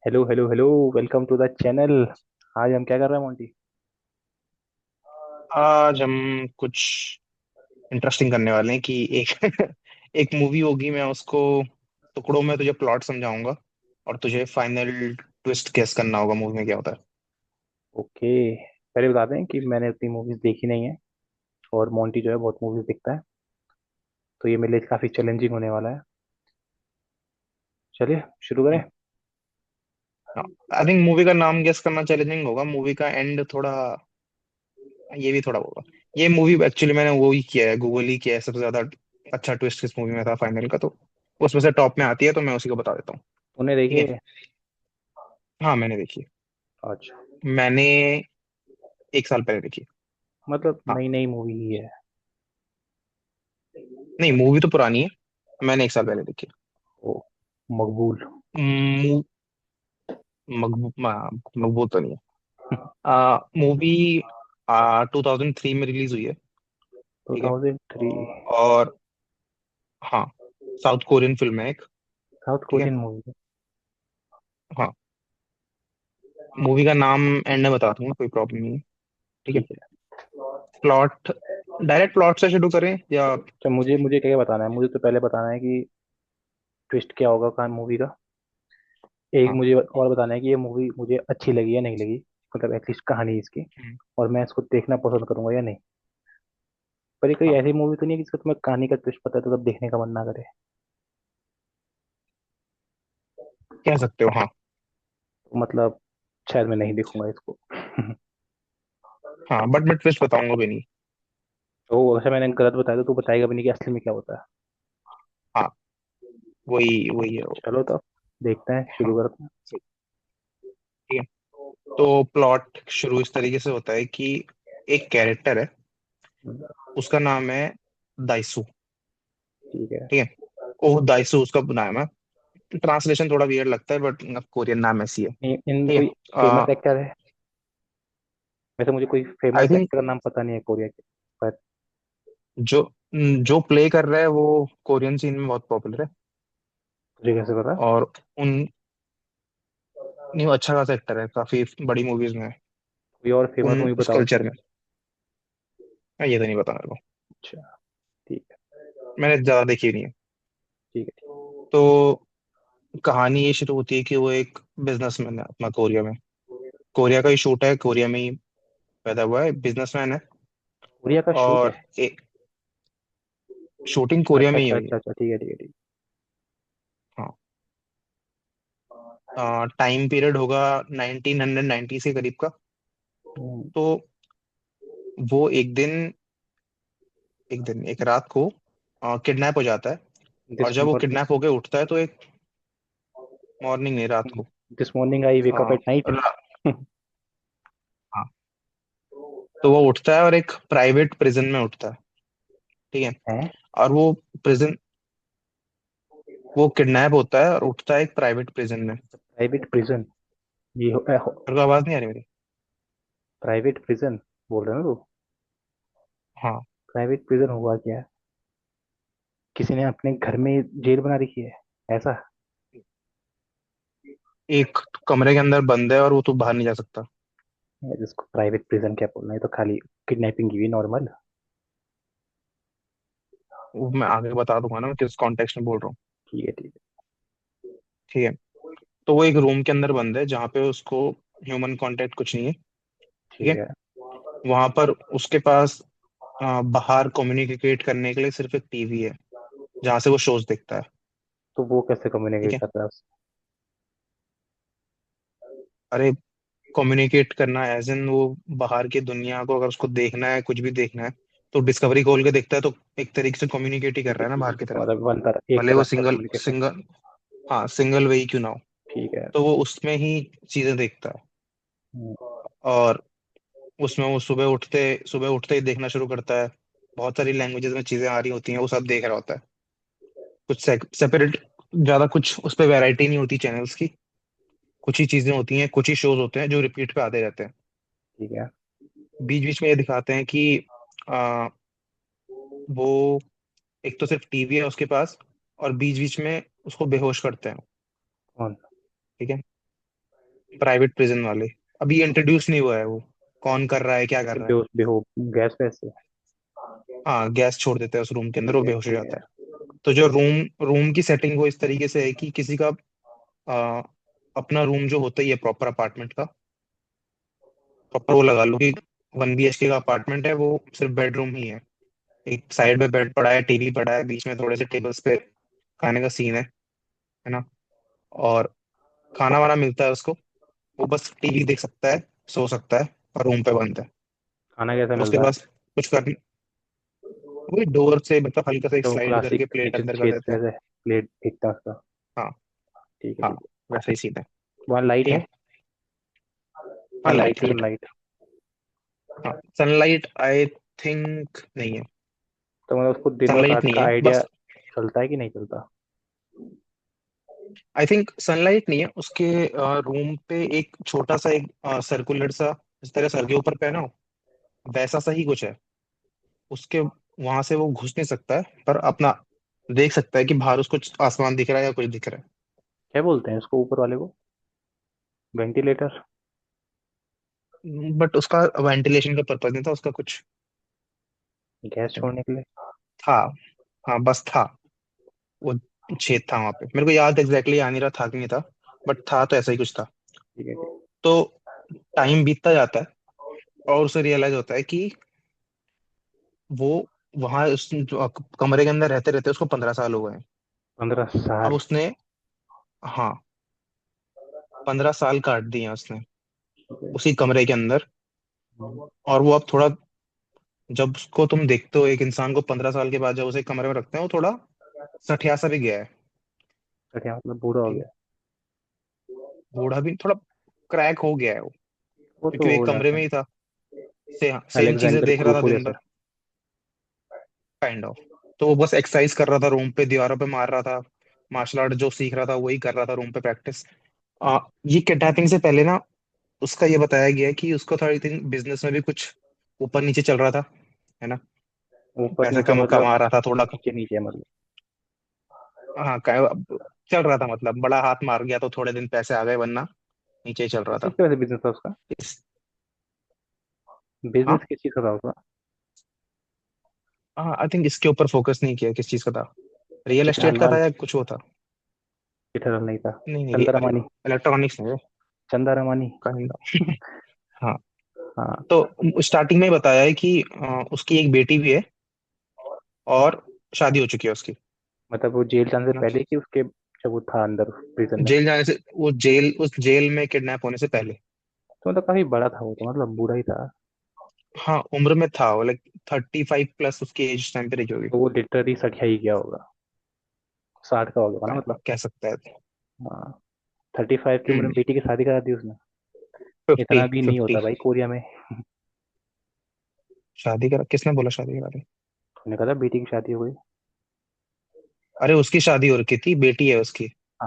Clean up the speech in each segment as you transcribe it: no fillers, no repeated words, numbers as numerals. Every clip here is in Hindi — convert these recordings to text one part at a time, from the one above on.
Hello hello hello. Welcome to the channel. आज हम क्या कर रहे हैं मोंटी? आज हम कुछ इंटरेस्टिंग करने वाले हैं कि एक एक मूवी होगी। मैं उसको टुकड़ों में तुझे प्लॉट समझाऊंगा और तुझे फाइनल ट्विस्ट गेस करना होगा मूवी में क्या होता है। ओके। पहले बता दें कि मैंने उतनी मूवीज देखी नहीं है, और मोंटी जो है बहुत मूवीज देखता है, तो ये मेरे लिए काफी चैलेंजिंग होने वाला है। चलिए शुरू करें। आई थिंक मूवी का नाम गेस करना चैलेंजिंग होगा, मूवी का एंड थोड़ा, ये भी थोड़ा होगा। ये मूवी एक्चुअली मैंने वो ही किया है, गूगल ही किया है सबसे ज्यादा अच्छा ट्विस्ट किस मूवी में था फाइनल का, तो उसमें से टॉप में आती है तो मैं उसी को बता देता हूँ। तूने ठीक देखी है। है? हाँ मैंने देखी है। अच्छा। मैंने 1 साल पहले देखी है। मतलब हाँ। नई नई मूवी ही है? नहीं, मूवी तो पुरानी है, मैंने 1 साल पहले देखी है। ओ, मकबूल। मू- मकबूल तो नहीं है। मूवी 2003 में रिलीज हुई है। ठीक है। 2003? और हाँ, साउथ कोरियन फिल्म है एक। साउथ ठीक है। Korean movie? हाँ, मूवी का नाम एंड में बता दूंगा, कोई प्रॉब्लम नहीं है। ठीक है। ठीक है। प्लॉट, डायरेक्ट प्लॉट से शुरू करें या? तो मुझे मुझे क्या क्या बताना है? मुझे तो पहले बताना है कि ट्विस्ट क्या होगा कहानी मूवी का। एक हाँ। मुझे और बताना है कि ये मूवी मुझे अच्छी लगी या नहीं लगी, मतलब एटलीस्ट कहानी इसकी, हम्म, और मैं इसको देखना पसंद करूंगा या नहीं। पर ये कोई हाँ ऐसी मूवी तो नहीं है जिसका तुम्हें कहानी का ट्विस्ट पता है तो तब देखने का मन ना करे? कह सकते हो हाँ। तो मतलब शायद मैं नहीं देखूंगा इसको। हाँ बट मैं ट्विस्ट बताऊंगा भी नहीं। तो अगर मैंने गलत बताया तो तू बताएगा भी नहीं कि असली में क्या होता है। हाँ, वही वही है वो। चलो तो देखते हैं, हाँ शुरू करते हैं। सही। ठीक है। तो प्लॉट शुरू इस तरीके से होता है कि एक कैरेक्टर है, उसका नाम है दाइसू। ठीक है। ठीक है। ओ दाइसू उसका नाम है। ट्रांसलेशन थोड़ा वियर्ड लगता है बट कोरियन नाम ऐसी है। इन ठीक कोई है। फेमस एक्टर है? वैसे मुझे कोई आई फेमस थिंक एक्टर का नाम पता नहीं है कोरिया के, पर जो जो प्ले कर रहा है वो कोरियन सीन में बहुत पॉपुलर है। तुझे कैसे पता? और उन नहीं, वो अच्छा खासा एक्टर है, काफी बड़ी मूवीज में है, कोई और फेमस उन मूवी उस बताओ कल्चर तो। में। ये तो नहीं पता मेरे को, अच्छा। ठीक है। मैंने ज्यादा देखी नहीं है। ठीक है। तो कहानी ये शुरू होती है कि वो एक बिजनेसमैन है अपना कोरिया में। कोरिया का ही शूट है, कोरिया में ही पैदा हुआ है, बिजनेसमैन है। कोरिया का शूट है? और शूटिंग कोरिया अच्छा में ही अच्छा हुई है। अच्छा अच्छा, ठीक है ठीक है ठीक हाँ। टाइम पीरियड होगा 1990 के करीब का। है। तो वो एक रात को किडनैप हो जाता है। और दिस जब वो मॉर्निंग। किडनैप होके उठता है तो एक, मॉर्निंग नहीं, रात को। This morning I wake up हाँ। At night. हाँ, तो वो उठता है और एक प्राइवेट प्रिजन में उठता है। ठीक है। है? और प्रिजन वो किडनैप होता है और उठता है एक प्राइवेट प्रिजन में। Private prison? ये तेरे को आवाज नहीं आ रही मेरी? प्राइवेट प्रिजन बोल रहे हो ना तू? हाँ। प्राइवेट प्रिजन हुआ क्या? किसी ने अपने घर में जेल बना रखी है, ऐसा? एक कमरे के अंदर बंद है और वो तो बाहर नहीं जा सकता। जिसको प्राइवेट प्रिजन क्या बोलना है, तो खाली किडनैपिंग की भी नॉर्मल। वो मैं आगे बता दूंगा ना, मैं किस कॉन्टेक्स्ट में बोल रहा हूँ। ठीक है ठीक है। ठीक है। तो वो एक रूम के अंदर बंद है जहाँ पे उसको ह्यूमन कांटेक्ट कुछ नहीं है। ठीक ठीक है। है। वहां पर उसके पास बाहर कम्युनिकेट करने के लिए सिर्फ एक टीवी है जहाँ से वो शोज देखता है। तो वो कैसे ठीक कम्युनिकेट है। करता है अरे, कम्युनिकेट करना एज इन वो बाहर की दुनिया को अगर उसको देखना है, कुछ भी देखना है, तो डिस्कवरी खोल के देखता है, तो एक तरीके से कम्युनिकेट ही कर रहा है ना बाहर की तरफ। मतलब एक भले वो तरफ का सिंगल कम्युनिकेशन? सिंगल, हाँ सिंगल वे ही क्यों ना हो। ठीक है। तो वो उसमें ही चीजें देखता है। हम्म, और उसमें वो सुबह उठते ही देखना शुरू करता है। बहुत सारी लैंग्वेजेस में चीजें आ रही होती हैं, वो सब देख रहा होता है। कुछ सेपरेट, ज्यादा कुछ उस पर वैरायटी नहीं होती चैनल्स की। कुछ ही चीजें होती हैं, कुछ ही शोज होते हैं जो रिपीट पे आते रहते हैं। ठीक है। बीच बीच में ये दिखाते हैं कि आ, वो एक तो सिर्फ टीवी है उसके पास, और बीच बीच में उसको बेहोश करते हैं। कौन? ठीक है। प्राइवेट प्रिजन वाले। अभी इंट्रोड्यूस नहीं हुआ है वो, कौन कर रहा है, क्या कर रहा है। बेहोश बेहो गैस वैसे। हाँ, गैस छोड़ देते हैं उस रूम के अंदर, वो ठीक है बेहोश हो ठीक है। जाता है। तो जो रूम रूम की सेटिंग वो इस तरीके से है कि किसी का आ, अपना रूम जो होता ही है प्रॉपर अपार्टमेंट का, प्रॉपर वो लगा लो कि 1 BHK का अपार्टमेंट है, वो सिर्फ बेडरूम ही है। एक साइड में बेड पड़ा है, टीवी पड़ा है, बीच में थोड़े से टेबल्स पे खाने का सीन है ना। और खाना वाना मिलता है उसको, वो बस टीवी देख सकता है, सो सकता है, और रूम पे बंद है। खाना कैसा उसके मिलता है? पास कुछ कर, वही डोर से मतलब हल्का सा एक तो वो स्लाइड क्लासिक करके प्लेट किचन अंदर कर छेद देते हैं। से प्लेट दिखता है उसका। हाँ। ठीक है हाँ, ठीक है। वैसा ही सीन है। वहाँ लाइट ठीक है? है। हाँ, सनलाइट लाइट है लाइट। सनलाइट? हाँ, सनलाइट आई थिंक नहीं है। तो मतलब उसको दिन और सनलाइट रात नहीं का है आइडिया बस। चलता है कि नहीं चलता? आई थिंक सनलाइट नहीं है उसके रूम पे। एक छोटा सा एक सर्कुलर सा, इस तरह सर के ऊपर पहना हो वैसा सा ही कुछ है उसके। वहां से वो घुस नहीं सकता है, पर अपना देख सकता है कि बाहर उसको आसमान दिख रहा है या कुछ दिख रहा क्या बोलते हैं उसको ऊपर वाले को? वेंटिलेटर? है। बट उसका वेंटिलेशन का पर्पज नहीं था उसका कुछ। गैस छोड़ने के लिए? था। हाँ, बस था वो, छेद था वहां पे। मेरे को याद एग्जैक्टली आ नहीं रहा था कि नहीं था, बट था तो ऐसा ही कुछ था। ठीक है ठीक तो टाइम बीतता जाता है और उसे रियलाइज होता है कि वो वहां उस जो कमरे के अंदर रहते रहते उसको 15 साल हो गए हैं। 15 साल? अब उसने, हाँ, 15 साल काट दिए हैं उसने ठीक है। उसी कमरे के अंदर। हम्म। और वो अब थोड़ा, जब उसको तुम देखते हो एक इंसान को 15 साल के बाद जब उसे कमरे में रखते हैं, वो थोड़ा सठिया सा भी गया है। तो क्या मतलब बूढ़ा हो ठीक है। गया? बूढ़ा भी थोड़ा क्रैक हो गया है वो, वो तो क्योंकि वो एक हो कमरे जाता में है। ही था। सेम चीजें अलेक्जेंडर देख रहा था क्रूको दिन जैसा? भर, काइंड ऑफ। तो वो बस एक्सरसाइज कर रहा था रूम पे, दीवारों पे मार रहा था। मार्शल आर्ट जो सीख रहा था वही कर रहा था रूम पे प्रैक्टिस। ये किडनैपिंग से पहले ना, उसका ये बताया गया है कि उसको थोड़ा आई थिंक बिजनेस में भी कुछ ऊपर नीचे चल रहा था, है ना। ऊपर पैसे नीचे कम मतलब? कमा रहा था थोड़ा। नीचे नीचे मतलब? हाँ, चल रहा था, मतलब बड़ा हाथ मार गया तो थोड़े दिन पैसे आ गए, वरना नीचे ही चल रहा किस चीज़ था। का वैसे बिजनेस था उसका? इस, हाँ। बिजनेस किस चीज़ का था उसका? हाँ, आई थिंक इसके ऊपर फोकस नहीं किया किस चीज का था। रियल चिट्टा एस्टेट का था लाल? या कुछ वो था। चिट्टा नहीं था? नहीं नहीं, चंदा रमानी? इलेक्ट्रॉनिक्स नहीं है। चंदा रमानी? काइंड हाँ। हाँ। तो स्टार्टिंग में ही बताया है कि उसकी एक बेटी भी है और शादी हो चुकी है उसकी, मतलब वो जेल जाने से है ना। पहले कि उसके, जब वो था अंदर प्रिजन में? जेल जाने से, वो उस जेल में किडनैप होने से पहले। तो मतलब काफी बड़ा था वो, तो मतलब बूढ़ा ही था। हाँ, उम्र में था वो, लाइक 35+ उसकी एज टाइम पे रही होगी। तो वो लिटरली सठिया ही गया होगा। 60 का हो गया ना मतलब? कह सकता है। हाँ। 35 की उम्र में हम्म। बेटी की शादी करा दी उसने? फिफ्टी इतना भी नहीं फिफ्टी होता भाई कोरिया में। शादी करा, किसने बोला शादी करा दी। उन्होंने कहा था बेटी की शादी हो गई। अरे उसकी शादी हो रखी थी, बेटी है उसकी। आ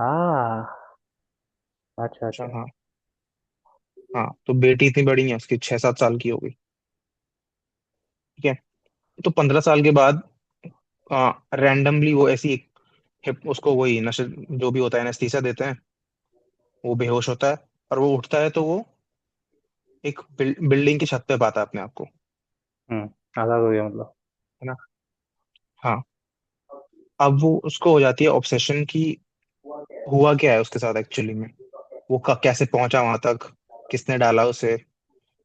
अच्छा अच्छा, अच्छा। हाँ। हाँ, तो बेटी इतनी बड़ी है उसकी, 6-7 साल की हो गई। ठीक है। तो 15 साल के बाद रैंडमली वो ऐसी उसको वही नशे जो भी होता है एनेस्थीसिया देते हैं, वो बेहोश होता है। और वो उठता है तो वो एक बिल्डिंग की छत पे पाता है अपने आप को, आजाद हो गया मतलब? है ना। हाँ। अब वो उसको हो जाती है ऑब्सेशन की, हुआ क्या है उसके साथ एक्चुअली में, वो कैसे पहुंचा वहां तक, किसने डाला उसे।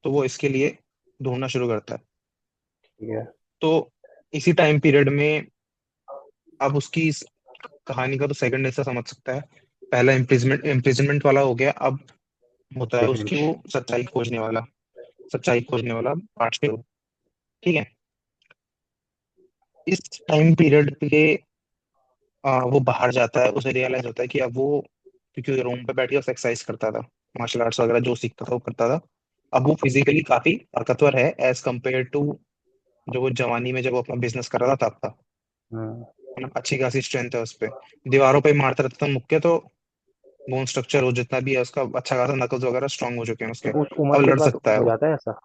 तो वो इसके लिए ढूंढना शुरू करता है। ठीक है। तो इसी टाइम पीरियड में अब उसकी इस कहानी का तो सेकंड हिस्सा समझ सकता है। पहला इम्प्रिजनमेंट वाला हो गया, अब होता है प्रेगनेंट? उसकी वो सच्चाई खोजने वाला पार्ट शुरू। ठीक है। इस टाइम पीरियड पे वो बाहर जाता है, उसे रियलाइज होता है कि अब वो, क्योंकि रूम पे बैठ के एक्सरसाइज करता था, मार्शल आर्ट्स वगैरह जो सीखता था वो करता था। अब वो फिजिकली काफी ताकतवर है एज कम्पेयर टू जो वो जवानी में जब वो अपना बिजनेस कर रहा था तब था। हम्म। है ना, अच्छी खासी स्ट्रेंथ है उस पे। दीवारों पे ही मारता रहता था मुक्के, तो बोन स्ट्रक्चर वो जितना भी है उसका अच्छा खासा, नकल्स वगैरह स्ट्रांग हो चुके हैं उसके। तो उस उम्र अब के लड़ बाद सकता है हो वो। जाता है ऐसा?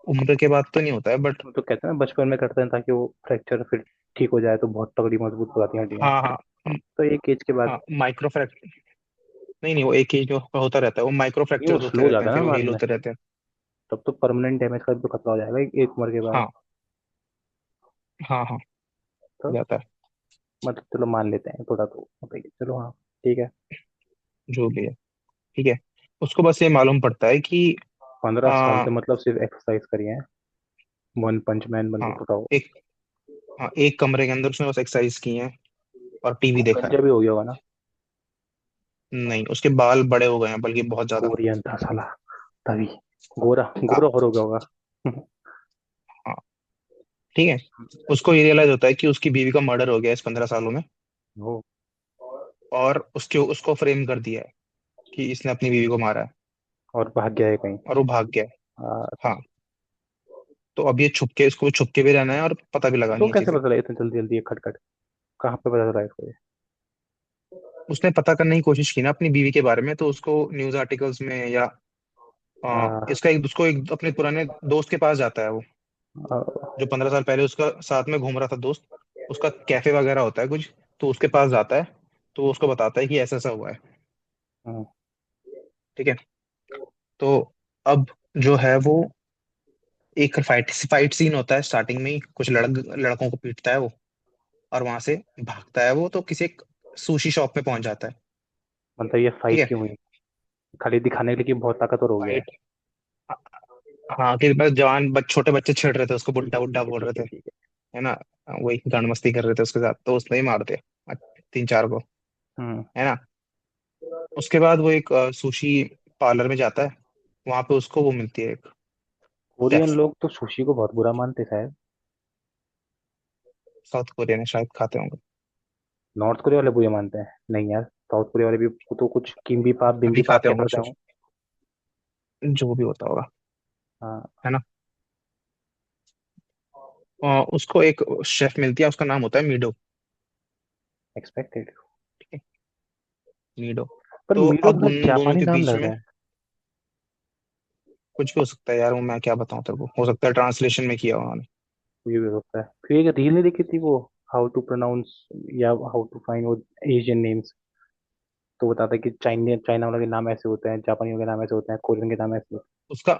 उम्र के बाद तो नहीं होता है, बट वो तो कहते हैं ना बचपन में करते हैं ताकि वो फ्रैक्चर फिर ठीक हो जाए, तो बहुत तगड़ी मजबूत हो जाती हैं हड्डियां। हाँ हाँ। तो एक एज के बाद? हाँ, माइक्रो नहीं नहीं, वो एक ही जो होता रहता है, वो माइक्रो नहीं वो फ्रैक्चर्स होते स्लो हो रहते जाता हैं, है फिर ना वो बाद हील में, होते रहते हैं। तब तो परमानेंट डैमेज का भी तो खतरा हो जाएगा एक उम्र के बाद। हाँ हाँ हाँ, तो जाता है। मतलब चलो मान लेते हैं थोड़ा तो होता ही है। चलो हाँ ठीक है। जो भी है, ठीक है। उसको बस ये मालूम पड़ता है कि 15 साल आ, से मतलब सिर्फ एक्सरसाइज करी है, वन पंच मैन बन के हाँ बताओ। एक, हाँ एक कमरे के अंदर उसने बस एक्सरसाइज की है और टीवी वो देखा है। गंजा भी हो गया होगा ना। नहीं, उसके बाल बड़े हो गए हैं, बल्कि बहुत ज्यादा। कोरियन था साला, तभी गोरा हाँ गोरा और हो गया होगा। हाँ, ठीक है। उसको ये रियलाइज होता है कि उसकी बीवी का मर्डर हो गया इस 15 सालों में, वो और उसके उसको फ्रेम कर दिया है कि इसने अपनी बीवी को मारा है, और भाग गया है कहीं। और वो भाग गया है। आ, हाँ, तो अब ये छुपके, इसको छुपके भी रहना है और पता भी तो लगानी है कैसे चीजें। पता चला इतनी जल्दी जल्दी ये खटखट, कहाँ पे पता चला इसको ये। उसने पता करने की कोशिश की ना अपनी बीवी के बारे में, तो उसको न्यूज आर्टिकल्स में या आ, इसका एक, उसको एक अपने पुराने दोस्त के पास जाता है वो, आ, जो 15 साल पहले उसका साथ में घूम रहा था दोस्त। उसका कैफे वगैरह होता है कुछ, तो उसके पास जाता है, तो वो उसको बताता है कि ऐसा ऐसा हुआ है। हम्म, ठीक है। तो अब जो है वो एक फाइट फाइट सीन होता है स्टार्टिंग में ही, कुछ लड़कों को पीटता है वो, और वहां से भागता है वो, तो किसी एक सुशी शॉप में पहुंच जाता है। मतलब ये ठीक फाइट है। क्यों हुई, खाली दिखाने के लिए कि बहुत ताकतवर हो गया है। फाइट, हाँ कि बस जवान छोटे बच्चे छेड़ रहे थे उसको, ठीक बुड्ढा है बुड्ढा ठीक है बोल रहे ठीक है थे, ठीक है। है ना। वही गांड मस्ती कर रहे थे उसके साथ, तो उसने ही मार दिया 3 4 को, हम्म। है ना। उसके बाद वो एक सुशी पार्लर में जाता है, वहां पे उसको वो मिलती है एक कोरियन शेफ। लोग तो सुशी को बहुत बुरा मानते शायद। साउथ कोरियन है शायद, खाते होंगे। नॉर्थ कोरिया वाले बुरे मानते हैं, नहीं यार साउथ कोरिया वाले भी तो कुछ किम्बी पाप बिम्बी अभी पाप खाते क्या होंगे करता हूँ। सुशी, जो भी होता होगा, हाँ। है ना। उसको एक शेफ मिलती है, उसका नाम होता है मीडो। एक्सपेक्टेड। ठीक है, मीडो। पर तो मीरो अब थोड़ा उन दोनों जापानी के नाम बीच लग में रहा है। कुछ भी हो सकता है यार, वो मैं क्या बताऊं तेरे को, हो सकता है ट्रांसलेशन में किया उन्होंने। ये भी हो सकता है। फिर एक रील नहीं देखी थी वो, हाउ टू प्रोनाउंस या हाउ टू फाइंड वो एशियन नेम्स, तो बताता है कि चाइना चाइना वालों के नाम ऐसे होते हैं, जापानियों के नाम ऐसे होते हैं, कोरियन के नाम ऐसे होते उसका,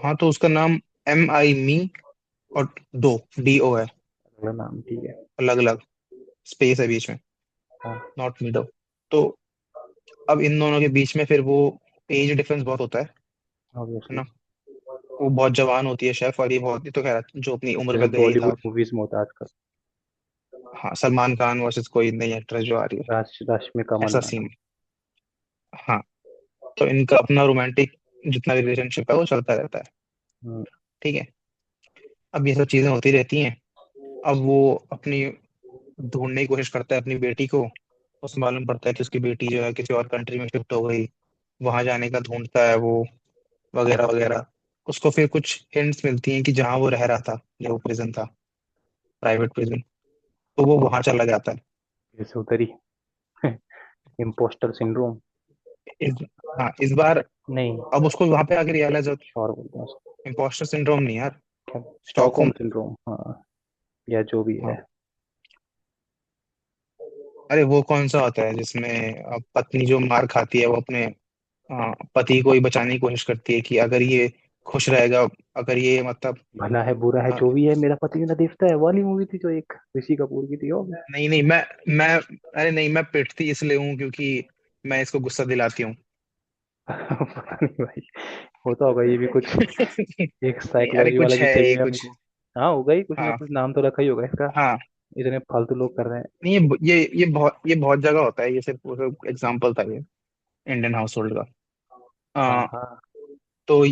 हाँ तो उसका नाम MI मी और दो DO है, हैं। अगला नाम ठीक है। अलग अलग, स्पेस है बीच में, हाँ नॉट मिडो। तो अब इन दोनों के बीच में फिर वो एज डिफरेंस बहुत होता है ऑब्वियसली। ना। वो बहुत जवान होती है शेफ, और ये बहुत ही, तो खैर जो अपनी उम्र जैसे का गया ही था। बॉलीवुड मूवीज में होता है आजकल। हाँ, सलमान खान वर्सेस कोई नई एक्ट्रेस जो आ रही है, रश्मिका ऐसा मंदाना। सीन। हाँ, तो इनका अपना रोमांटिक जितना रिलेशनशिप है वो चलता रहता है। हम्म, ठीक है। अब ये सब चीजें होती रहती हैं। अब वो अपनी ढूंढने की कोशिश करता है अपनी बेटी को, उसे मालूम पड़ता है कि उसकी बेटी जो है किसी और कंट्री में शिफ्ट हो गई, वहां जाने का ढूंढता है वो, वगैरह वगैरह। उसको फिर कुछ हिंट्स मिलती हैं कि जहाँ वो रह रहा था, जो वो प्रिजन था, प्राइवेट प्रिजन, तो वो वहां चला जाता है। जैसे उधर ही इम्पोस्टर सिंड्रोम। इस, हाँ इस बार, नहीं, अब उसको वहां पे आके रियलाइज होता श्योर बोलते हैं उसको। है, इम्पोस्टर सिंड्रोम नहीं यार, क्या, स्टॉकहोम स्टॉकहोम। सिंड्रोम हाँ, या जो भी है। हाँ, अरे वो कौन सा होता है जिसमें पत्नी जो मार खाती है, वो अपने पति को ही बचाने की कोशिश करती है कि अगर ये खुश रहेगा, अगर ये मतलब भला है बुरा है अ, जो भी है, मेरा पति ना देखता है वाली मूवी थी जो एक ऋषि कपूर की थी वो। नहीं नहीं, मैं अरे नहीं, मैं पिटती इसलिए हूँ क्योंकि मैं इसको गुस्सा दिलाती हूँ। पता नहीं भाई, होता होगा ये भी कुछ, एक नहीं अरे, साइकोलॉजी वाला कुछ भी है चाहिए ये कुछ। हमको। हाँ होगा ही कुछ ना हाँ कुछ, नाम तो रखा ही होगा इसका, हाँ, इतने फालतू लोग कर रहे हैं। नहीं ये बहुत जगह होता है, ये सिर्फ एग्जांपल था ये, इंडियन हाउस होल्ड हाँ का। हाँ। तो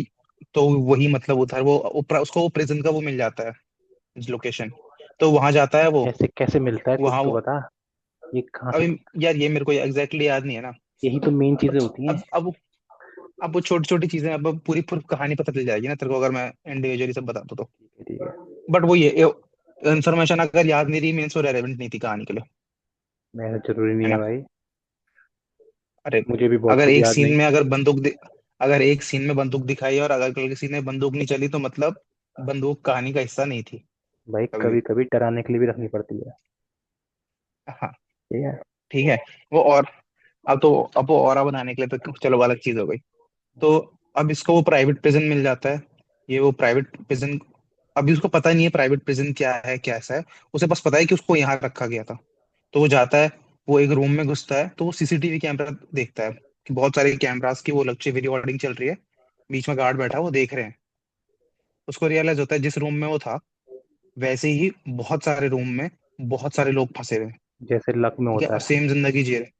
तो वही मतलब उधर वो उसको वो प्रिजन का वो मिल जाता है, लोकेशन, तो वहां जाता है वो। कैसे कैसे मिलता है कुछ वहां तो वो, बता, ये कहाँ से। अभी यार ये मेरे को एग्जैक्टली याद नहीं है ना। यही तो मेन चीजें बट होती हैं। अब वो छोटी छोटी चीजें, अब पूरी पूरी कहानी पता चल जाएगी ना तेरे को अगर मैं इंडिविजुअली सब बता दूं तो। ठीक है। बट वो ये इन्फॉर्मेशन अगर याद नहीं रही मीन्स वो रेलेवेंट नहीं थी कहानी के लिए, मेरा जरूरी नहीं है है ना। भाई, अरे, मुझे भी बहुत अगर कुछ एक याद नहीं। सीन में अगर अगर एक सीन में बंदूक दिखाई और अगर कल सीन में बंदूक नहीं चली, तो मतलब बंदूक कहानी का हिस्सा नहीं थी भाई कभी भी। कभी कभी डराने के लिए भी रखनी पड़ती है। हाँ, ठीक है। ठीक है। वो और अब वो ऑरा बनाने के लिए तो चलो अलग चीज हो गई। तो अब इसको वो प्राइवेट प्रिजन मिल जाता है। ये वो प्राइवेट प्रिजन, अभी उसको पता नहीं है प्राइवेट प्रिजन क्या है कैसा है। उसे बस पता है कि उसको यहाँ रखा गया था। तो वो जाता है, वो एक रूम में घुसता है तो वो सीसीटीवी कैमरा देखता है कि बहुत सारे कैमरास की वो लक्ष्य रिकॉर्डिंग चल रही है। बीच में गार्ड बैठा है, वो देख रहे हैं। उसको रियलाइज होता है जिस रूम में वो था वैसे ही बहुत सारे रूम में बहुत सारे लोग फंसे हुए हैं। जैसे लक में ठीक है, होता और है। सेम जिंदगी जी रहे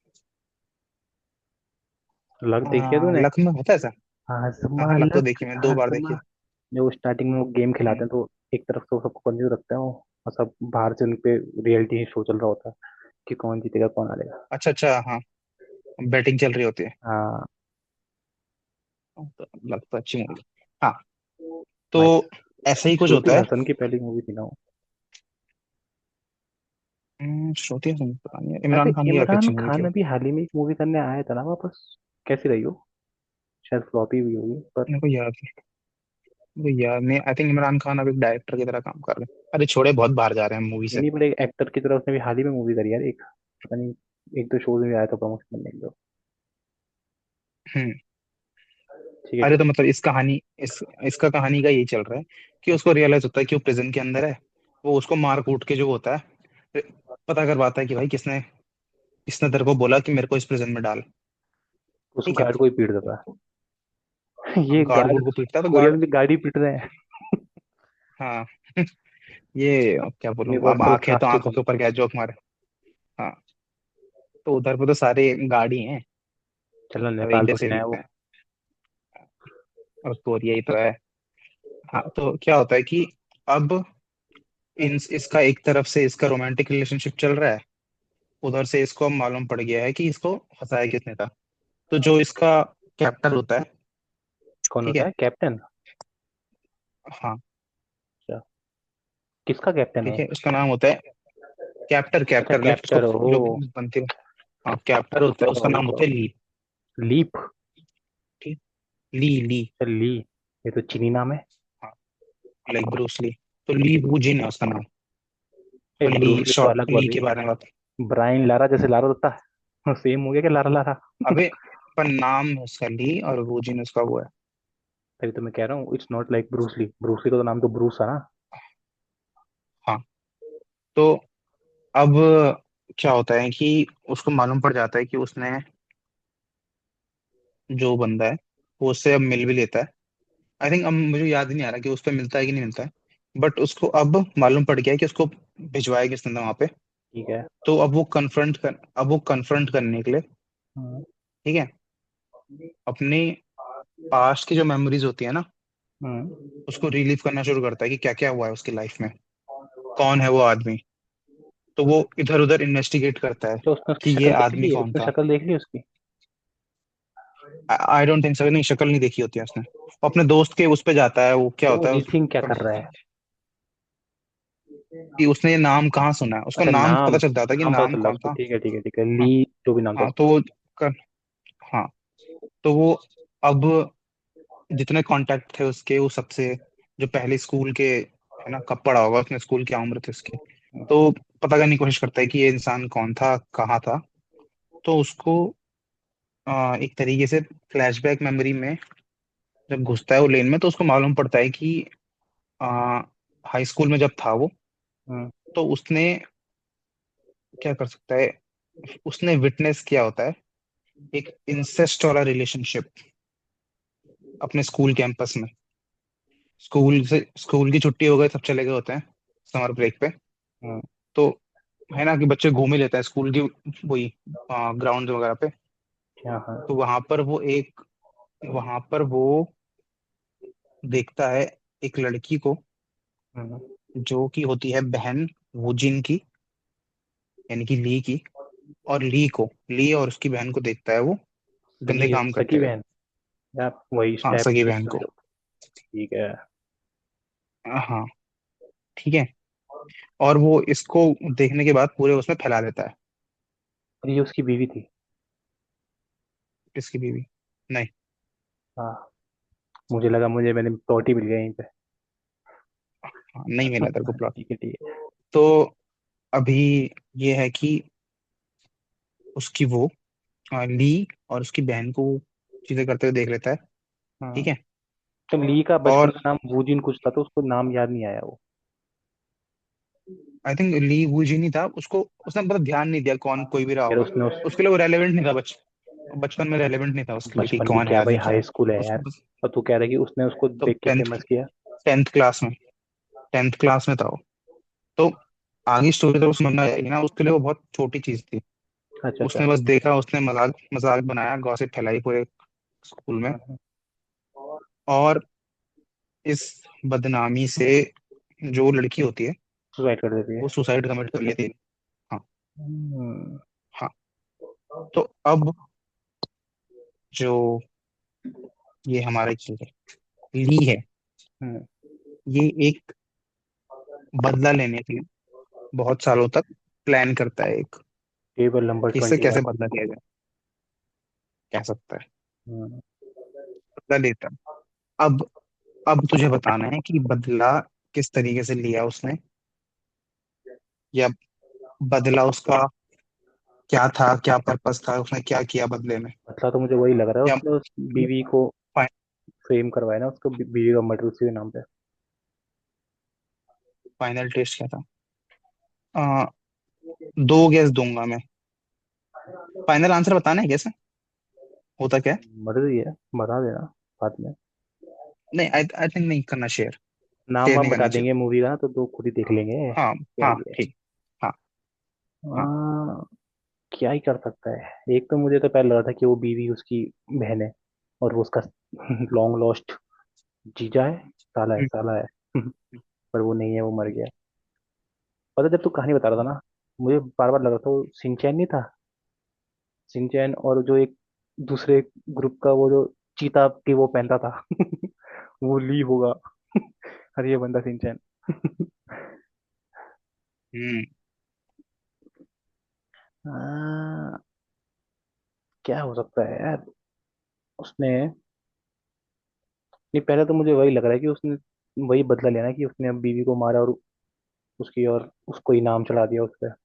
लक देखी है हैं। तूने? लक में होता है ऐसा? हाँ हाँ, आजमा लक तो लक देखी, मैं 2 बार देखी आजमा। है। जो वो स्टार्टिंग में वो गेम खिलाते हम्म, हैं तो एक तरफ तो सबको कंफ्यूज रखते हैं वो, और सब बाहर से उन पे रियलिटी शो चल रहा होता है कि कौन जीतेगा कौन हारेगा। अच्छा अच्छा, हाँ। बैटिंग चल रही होती है। हाँ तो लक तो अच्छी मूवी। हाँ। तो भाई। ऐसा ही कुछ श्रुति होता है। हसन की पहली मूवी थी ना वो। श्रुति हसन पता नहीं, वैसे इमरान खान की काफी इमरान अच्छी मूवी थी खान वो। अभी हाल ही में एक मूवी करने आया था ना वापस, कैसी रही हो? शायद फ्लॉप ही हुई होगी पर। मेरे को याद मेरे को याद नहीं, आई थिंक इमरान खान अब एक डायरेक्टर की तरह काम कर रहे हैं। अरे छोड़े, बहुत बाहर जा रहे हैं मूवी नहीं से। नहीं, पर एक एक्टर की तरह उसने भी हाल ही में मूवी करी यार एक, पता नहीं, एक दो शोज में आया था प्रमोशन करने के लिए। हम्म। ठीक है अरे छोड़। तो मतलब इसका कहानी का यही चल रहा है कि उसको रियलाइज होता है कि वो प्रिजन के अंदर है। वो उसको मार कूट के जो होता है पता करवाता है कि भाई किसने किसने तेरे को बोला कि मेरे को इस प्रिजन में डाल। उस ठीक है। गार्ड को ही पीट देता है। ये गार्ड गार्ड गुड को पीटता है तो कोरिया गार्ड। में भी गाड़ी पीट रहे हैं। हाँ। ये क्या बोलूं, अब यूनिवर्सल आंखें तो कास्टिज्म। आंखों के ऊपर क्या जोक मारे। हाँ। तो उधर पे तो सारे गाड़ी हैं। चलो अब नेपाल एक थोड़ी जैसे ना है दिखते वो। हैं। और कोरिया ही तो है। हाँ, तो क्या होता है कि अब इसका एक तरफ से इसका रोमांटिक रिलेशनशिप चल रहा है। उधर से इसको अब मालूम पड़ गया है कि इसको फंसाया किसने था। तो जो इसका कैप्टन होता है। कौन ठीक होता है। है कैप्टन? हाँ। अच्छा, किसका कैप्टन ठीक है? है, उसका नाम होता है कैप्टर। अच्छा कैप्टर लाइक उसको कैप्टर हो। जो बनती है। हाँ, कैप्टर होता है, उसका नाम होता है ली। लीप। ठीक। ली ली। ली, ये तो चीनी नाम है। हाँ, लाइक ब्रूस ली। तो ली वूजिन है उसका नाम। ए और ली ब्रूस ली तो शॉर्ट अलग ली बात के बारे में बात। है। ब्रायन लारा जैसे लारा होता है, सेम हो गया क्या लारा लारा? अबे, पर नाम है उसका ली और वूजिन उसका वो है। तभी तो मैं कह रहा हूँ it's not like Bruce Lee, Bruce Lee का तो नाम तो ब्रूस है ना। हाँ। तो अब क्या होता है कि उसको मालूम पड़ जाता है कि उसने जो बंदा है वो उससे अब मिल भी लेता है। आई थिंक अब मुझे याद ही नहीं आ रहा कि उस पर मिलता है कि नहीं मिलता है। बट उसको अब मालूम पड़ गया है कि उसको भिजवाया किसने था वहां पे। ठीक है। तो अब वो कन्फ्रंट करने के लिए, हम्म। ठीक है, अपने पास्ट की जो मेमोरीज होती है ना हम्म। उसको रिलीव करना शुरू करता है कि क्या क्या हुआ है उसकी लाइफ में। कौन है वो आदमी। तो वो इधर उधर इन्वेस्टिगेट करता है तो उसने उसकी कि ये शक्ल देख आदमी ली, कौन उसने था। शक्ल देख ली उसकी? आई डोंट थिंक सो, नहीं शक्ल नहीं देखी होती है उसने। वो अपने दोस्त के उस पे जाता है, वो क्या तो वो होता है रीथिंक क्या कर रहा है? कि उसने ये नाम कहाँ सुना है, उसका अच्छा नाम नाम, पता चलता था कि नाम पता नाम चल रहा है कौन उसको, था। ठीक है ठीक है ठीक है, हाँ। ली जो भी नाम था हाँ उसका। तो वो कर, हाँ, तो वो अब जितने कांटेक्ट थे उसके वो सबसे, जो पहले स्कूल के, है ना, कब पढ़ा होगा उसने स्कूल, क्या उम्र थी उसकी। तो पता करने की कोशिश करता है कि ये इंसान कौन था, कहाँ था। तो उसको एक तरीके से फ्लैशबैक मेमोरी में जब घुसता है वो लेन में तो उसको मालूम पड़ता है कि हाई स्कूल में जब था वो, हम्म। तो उसने क्या कर सकता है, उसने विटनेस किया होता है एक इंसेस्ट वाला रिलेशनशिप अपने स्कूल कैंपस में। स्कूल की छुट्टी हो गई, सब चले गए होते हैं समर ब्रेक पे। हम्म। तो है ना कि बच्चे घूम ही लेते हैं स्कूल की वही ग्राउंड वगैरह पे। क्या हाँ। तो वहां पर वो देखता है एक लड़की को हम्म। जो कि होती है बहन वुजिन की, यानी कि ली की। और ली और उसकी बहन को देखता है वो गंदे सगी काम करते सगी हुए। बहन, या वही हाँ, स्टेप सगी बहन सिस्टर को। जो। ठीक है। हाँ। ठीक है। और वो इसको देखने के बाद पूरे उसमें फैला देता है। और ये उसकी बीवी थी? इसकी बीवी नहीं। हाँ, मुझे लगा मुझे मैंने प्लॉट ही मिल गया यहीं पे। हाँ, नहीं मिला तेरे को प्लॉट। ठीक है ठीक है। तो अभी ये है कि उसकी वो ली और उसकी बहन को चीजें करते हुए देख लेता है। ठीक हाँ। है। तो ली का बचपन और का नाम वूजिन कुछ था, तो उसको नाम याद नहीं आया वो। आई थिंक ली वूजी नहीं था उसको, उसने मतलब ध्यान नहीं दिया कौन कोई भी रहा फिर होगा। उसने उस उसके लिए वो रेलेवेंट नहीं था, बचपन में रेलेवेंट नहीं था उसके लिए कि बचपन भी कौन क्या है भाई, आदमी क्या हाई है। स्कूल है यार। उसको बस, और तू कह रहा है कि उसने उसको तो देख के फेमस किया। 10th क्लास में, 10th क्लास में था वो। तो आगे स्टोरी तो समझ में आएगी ना, उसके लिए वो बहुत छोटी चीज थी। अच्छा अच्छा। उसने बस देखा, उसने मजाक मजाक बनाया, गॉसिप फैलाई पूरे स्कूल में। हाँ, और इस बदनामी से जो लड़की होती है सुसाइड कर देती है। वो सुसाइड कमिट कर लेती है। हाँ। हम्म। हाँ। तो अब जो ये हमारा चीज है, ली है, हम्म। ये एक बदला लेने के लिए बहुत सालों तक प्लान करता है एक, टेबल नंबर कि इससे 21। कैसे बदला लिया जाए, कह सकता है। हम्म। बदला लेता है। अब अब तुझे बताना है कि बदला किस तरीके से लिया उसने, या बदला उसका क्या था, क्या पर्पस था, उसने क्या किया बदले में। मतलब तो मुझे वही लग रहा है, या उसने उस बीवी को फ्रेम करवाया ना, उसको बीवी का मर्डर उसी के नाम पे। फाइनल टेस्ट क्या था? आ, दो गैस दूंगा मैं। फाइनल आंसर बताना है कैसे, होता क्या है? मर्डर ही है, बता देना बाद में। नहीं, आई आई थिंक नहीं करना शेयर, नाम शेयर वाम नहीं बता करना चाहिए। देंगे मूवी का ना, तो दो खुद ही देख लेंगे हाँ। क्या हाँ ही है। ठीक। हाँ। हाँ। आ, क्या ही कर सकता है। एक तो मुझे तो पहले लगा था कि वो बीवी उसकी बहन है, और वो उसका लॉन्ग लॉस्ट जीजा है, साला है, हम्म, साला है। पर वो नहीं है, वो मर गया। पता, जब तू कहानी बता रहा था ना, मुझे बार बार लग रहा था वो सिंचैन नहीं था। सिंचैन और जो एक दूसरे ग्रुप का वो जो चीता की वो पहनता था, वो ली होगा। अरे ये बंदा सिंचैन। हम्म, आ, क्या हो सकता है यार उसने। नहीं, पहले तो मुझे वही लग रहा है कि उसने वही बदला लेना, कि उसने अब बीवी को मारा और उसकी, और उसको इनाम चढ़ा दिया उस पर।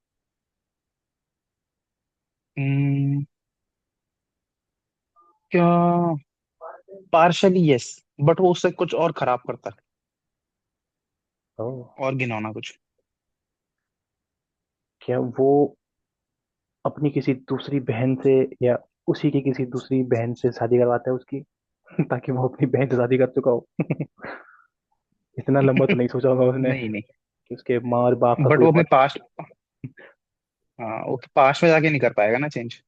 हम्म, क्या? पार्शली यस, बट वो उससे कुछ और खराब करता है, ओह। और घिनौना कुछ। क्या वो अपनी किसी दूसरी बहन से, या उसी की किसी दूसरी बहन से शादी करवाता है उसकी, ताकि वो अपनी बहन से शादी कर चुका हो। इतना लंबा तो नहीं सोचा होगा उसने, नहीं नहीं, कि उसके माँ और बाप का बट कोई वो अपने और। पास्ट, हाँ वो पास्ट में जाके नहीं कर पाएगा ना चेंज।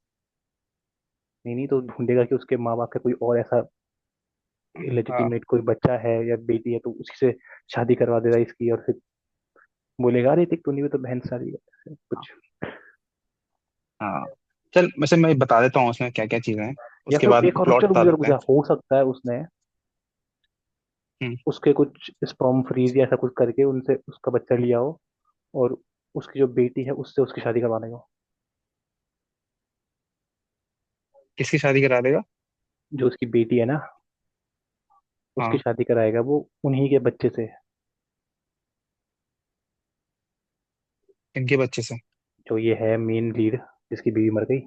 नहीं नहीं, तो ढूंढेगा कि उसके माँ बाप का कोई और ऐसा हाँ। इलेजिटिमेट कोई बच्चा है या बेटी है, तो उसी से शादी करवा देगा इसकी, और फिर बोलेगा अरे देख तूने भी तो बहन से शादी कर कुछ। हाँ। चल वैसे मैं बता देता हूँ उसमें क्या क्या चीजें हैं, या उसके फिर बाद एक और प्लॉट चल, बता मुझे देते मुझे हैं। हो सकता है उसने हम्म। उसके कुछ स्पर्म फ्रीज या ऐसा कुछ करके उनसे उसका बच्चा लिया हो, और उसकी जो बेटी है उससे उसकी शादी करवाने को। किसकी शादी करा देगा? जो उसकी बेटी है ना, उसकी हाँ। शादी कराएगा वो उन्हीं के बच्चे से। इनके बच्चे से। जो ये है मेन लीड, जिसकी बीवी मर गई,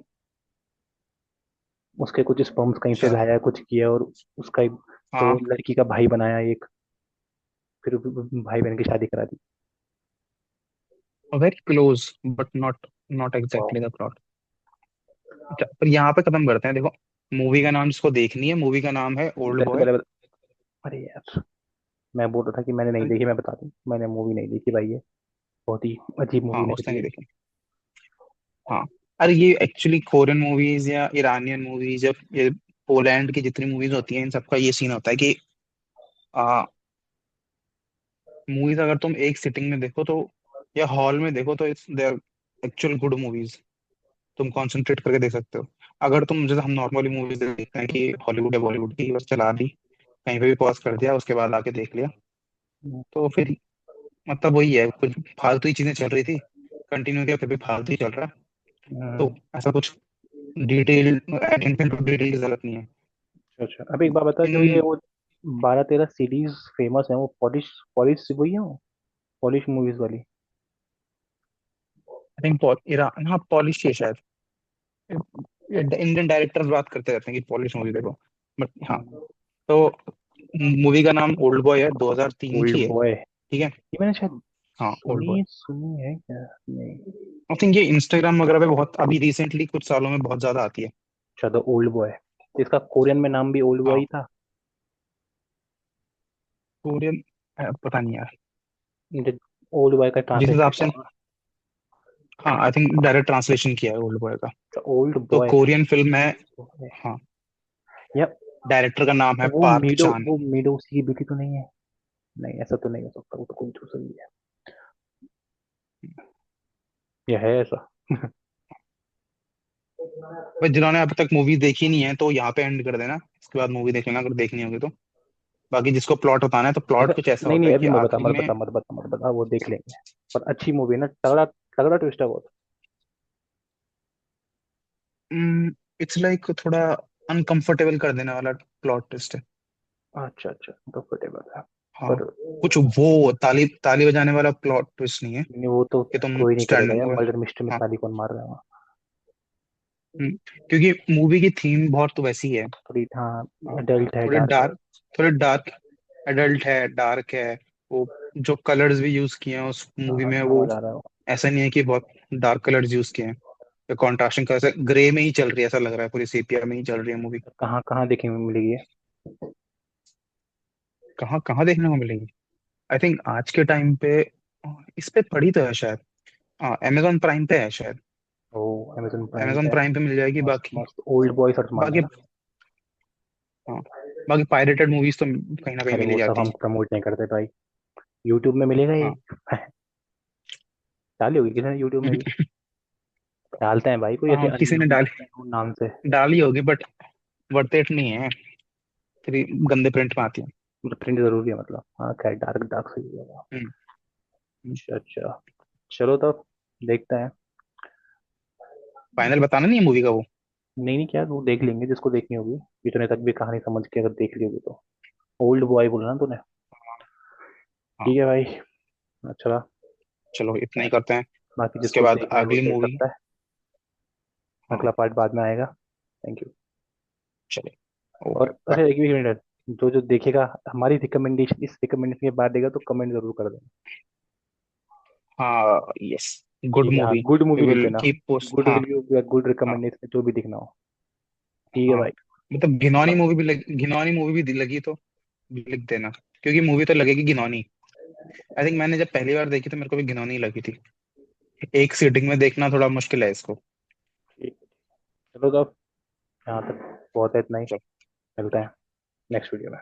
उसके कुछ स्पर्म्स कहीं से अच्छा। लाया, कुछ किया, और उसका तो हाँ। लड़की का भाई बनाया एक, फिर भाई बहन की शादी करा दी। Very close, but not, not वाह। Exactly the plot. अच्छा, पर यहाँ पे खत्म करते हैं, देखो। मूवी का नाम जिसको देखनी है, मूवी का नाम है ओल्ड पहले तो बॉय। पहले अरे यार, मैं बोल रहा था कि मैंने नहीं देखी, मैं बता दूं, मैंने मूवी नहीं देखी भाई ये, बहुत ही अजीब हाँ मूवी लग उसने रही नहीं है। देखी। हाँ। अरे ये एक्चुअली कोरियन मूवीज या ईरानियन मूवीज या ये पोलैंड की जितनी मूवीज होती हैं, इन सबका ये सीन होता है कि मूवीज अगर तुम एक सिटिंग में देखो तो, या हॉल में देखो तो it's they are actual good movies, तुम कंसंट्रेट करके देख सकते हो। अगर तुम जैसे हम नॉर्मली मूवीज देखते हैं कि हॉलीवुड या बॉलीवुड की, बस चला दी, कहीं पे भी पॉज कर दिया, उसके बाद आके देख लिया, हम्म। तो फिर मतलब वही है, कुछ फालतू ही चीजें चल रही थी, कंटिन्यू किया फिर भी फालतू ही चल रहा है। तो ऐसा कुछ डिटेल, अटेंशन टू डिटेल की जरूरत नहीं है अच्छा, अब एक बात बता, जो ये इन। वो 12-13 सीरीज फेमस है, वो पॉलिश पॉलिश वही है वो, पॉलिश मूवीज वाली। आई थिंक ईरान, हाँ पॉलिश है शायद, इंडियन डायरेक्टर्स बात करते रहते हैं कि पॉलिश मूवी देखो, बट हाँ। हम्म। तो मूवी का नाम ओल्ड बॉय है, 2003 ओल्ड की है। बॉय, ठीक है। ये मैंने शायद हाँ, ओल्ड बॉय। सुनी सुनी है क्या? नहीं। आई थिंक ये इंस्टाग्राम वगैरह पे बहुत अभी रिसेंटली कुछ सालों में बहुत ज्यादा आती है। अच्छा, द ओल्ड बॉय, इसका कोरियन में नाम भी ओल्ड बॉय हाँ, ही था। कोरियन, पता नहीं यार। मुझे ओल्ड बॉय का जिस ट्रांसलेट हिसाब करता से, हूँ। हाँ आई थिंक डायरेक्ट ट्रांसलेशन किया है ओल्ड बॉय का। ओल्ड तो बॉय। कोरियन फिल्म है। हाँ। या डायरेक्टर का नाम है वो पार्क मीडो, चान। वो मीडो उसी की बेटी तो नहीं है? नहीं, ऐसा तो नहीं हो सकता, वो तो कोई दूसरी है। ये है ऐसा? भाई जिन्होंने अभी तक मूवी देखी नहीं है तो यहाँ पे एंड कर देना, इसके बाद मूवी देख लेना अगर देखनी होगी तो। बाकी जिसको प्लॉट बताना है तो ऐसा? प्लॉट कुछ ऐसा नहीं होता नहीं, है अभी कि मत बता आखिरी मत में, बता मत बता मत बता, वो देख लेंगे। पर अच्छी मूवी है ना, तगड़ा तगड़ा ट्विस्ट है बहुत। इट्स लाइक थोड़ा अनकंफर्टेबल कर देने वाला प्लॉट ट्विस्ट है। अच्छा अच्छा, कंफर्टेबल है। हाँ, पर कुछ वो ताली ताली बजाने वाला प्लॉट ट्विस्ट नहीं है नहीं, वो तो कि तुम कोई नहीं करेगा स्टैंडिंग यार, हो। मर्डर मिस्ट्री में हाँ। ताली कौन मार रहा है? हम्म, क्योंकि मूवी की थीम बहुत वैसी है। थोड़ी, हाँ, हाँ, अडल्ट है, थोड़े डार्क है। डार्क, थोड़े डार्क, एडल्ट है, डार्क है। वो जो कलर्स भी यूज किए हैं उस हाँ मूवी हाँ, में, वो समझ आ रहा है। ऐसा नहीं है कि बहुत डार्क कलर्स यूज किए हैं। कॉन्ट्रास्टिंग कलर, ग्रे में ही चल रही है, ऐसा लग रहा है पूरी सेपिया में ही चल रही है मूवी। कहाँ कहाँ देखने में मिलेगी ये? कहाँ कहाँ देखने को मिलेगी? आई थिंक आज के टाइम पे इस पे पड़ी तो है शायद। हाँ, अमेजोन प्राइम पे है शायद। ओ, अमेजोन प्राइम अमेजोन पे। प्राइम पे मिल जाएगी मस्त बाकी। मस्त, ओल्ड बॉय सर्च मारना बाकी ना। हाँ, बाकी पायरेटेड मूवीज तो कहीं ना कहीं अरे मिल ही वो सब जाती हम हैं। प्रमोट नहीं करते भाई, यूट्यूब में मिलेगा ये। हाँ। डाली होगी किसी ने यूट्यूब में भी, डालते हैं भाई, कोई ऐसे हाँ, किसी ने अननोन डाली, अननोन नाम से। डाली होगी बट वर्थ इट नहीं है, फिर गंदे प्रिंट में आती है। मतलब प्रिंट जरूरी है मतलब, हाँ खैर, डार्क डार्क सही होगा। हम्म, हम्म। अच्छा अच्छा, चलो तब देखते हैं। फाइनल बताना नहीं है मूवी का वो। नहीं नहीं, क्या वो देख लेंगे जिसको देखनी होगी। इतने तक भी कहानी समझ के अगर देख ली होगी तो। ओल्ड बॉय बोला ना तूने? हाँ, ठीक है भाई। अच्छा, चलो इतना ही करते हैं। बाकी इसके जिसको बाद देखना है वो अगली देख मूवी। सकता है। हाँ, अगला पार्ट बाद में आएगा। Thank you. चले, और ओके बाय। अच्छा, एक भी मिनट, जो जो देखेगा हमारी रिकमेंडेशन, इस रिकमेंडेशन के बाद देगा तो कमेंट जरूर कर देना। हाँ, यस, गुड ठीक है, हाँ, मूवी, गुड वी मूवी लिख विल देना। Keep post. गुड हाँ। रिव्यू या गुड हाँ। रिकमेंडेशन जो भी दिखना हो। ठीक है हाँ, भाई। मतलब घिनौनी मूवी भी लगी तो लिख देना, क्योंकि मूवी तो लगेगी घिनौनी। आई थिंक मैंने जब पहली बार देखी तो मेरे को भी घिनौनी लगी थी। एक सीटिंग में देखना थोड़ा मुश्किल है इसको। ठीक। चलो तो अब यहाँ तक बहुत है, इतना ही। मिलते हैं नेक्स्ट वीडियो में।